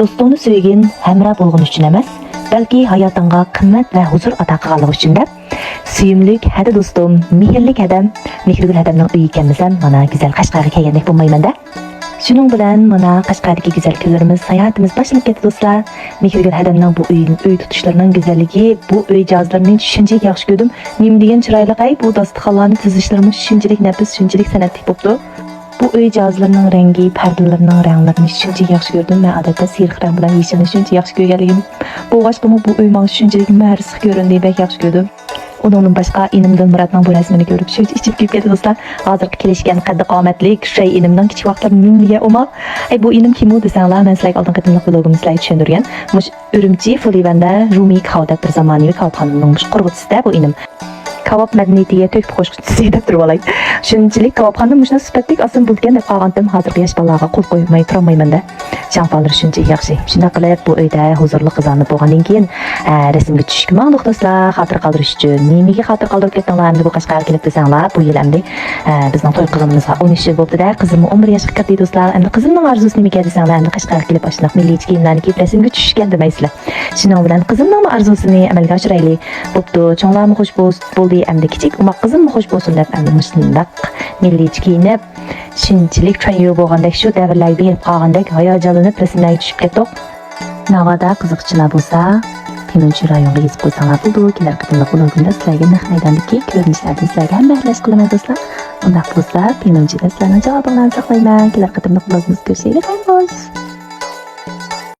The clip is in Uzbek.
do'stingni suygin hamra bo'lg'in uchun emas, balki hayotingga qimmat va huzur ato qilganligi uchun deb suyimlik hadi do'stim, mehrlik adam, mehrgul adamning uyi ekanmisan, mana güzel Qashqarga kelgandek bo'lmayman-da. Shuning bilan mana Qashqardagi güzel kunlarimiz, sayohatimiz boshlanib ketdi do'stlar. Mehrgul adamning bu uy tutishlarining go'zalligi, bu uy jihozlarining shunchalik yaxshi ko'rdim. Nim degan chiroyli qay bu dasturxonlarni tizishlarimiz shunchalik nafis, shunchalik san'atli bo'pti. Bu uy jihozlarining rangi, pardalarining ranglarini shunchalik yaxshi ko'rdim. Men odatda siyriq rang bilan yashilni shunchalik yaxshi ko'rganligim. Bu vaqtda bu uy menga shunchalik marsiq ko'rindi, bek yaxshi ko'rdim. Onun başqa inimdan Muratning bu rasmini ko'rib shuncha ichib ketdi do'stlar. Hozirgi kelishgan qaddi qomatlik shay inimdan kichik vaqtlar mingliga o'moq. Bu inim kim u desanglar, men sizlarga oldingi qadimliq vlogimda sizlarga tushuntirgan. Mush Urumchi Fulivanda Rumi Kavdat bir zamonaviy kavxonaning qurg'uvchisi bu inim. Kebab madaniyatiga to'p qo'shqchisi deb turib olay. Shunchalik kebabxona mushna sifatlik asim bo'lgan deb qolgandim. Hozirgi yosh bolalarga qo'l qo'ymay turmayman-da. Janfallar shuncha yaxshi. Shunda qilib bu uyda huzurli qizonib bo'lgandan keyin rasmga tushishga maqluq do'stlar, xotir qoldirish uchun. Nimaga xotir qoldirib ketdinglar? Endi bu Qashqarga kelib desanglar, bu yil endi bizning to'y qizimizga 13 yil bo'ldi-da, qizimni 11 yoshga kirdi do'stlar. Endi qizimning orzusi nima ekan desanglar, endi Qashqarga kelib ashnaq milliy kiyimlarni kiyib rasmga tushishgan demaysizlar. Shuning bilan qizimning orzusini amalga oshiraylik. Bo'pti, cho'nglarni xush bo'ldi. Endi kichik umoq qizim xush bo'lsin deb endi mushundaq milliy kiyinib shunchalik cho'nyo bo'lgandek shu davrlarga berib qolgandek hayajonlanib rasmlarga tushib ketdik. Navada qiziqchilar bo'lsa Pinonchi rayoniga yetib qo'ysanlar bo'ldi. Kelar qadimli vlogimda sizlarga naq maydondagi ko'rinishlarni sizlarga ham bahslash qilaman do'stlar. Undaq bo'lsa Pinonchida sizlarning javobinglarni saqlayman. Kelar qadimli vlogimizda ko'rishaylik.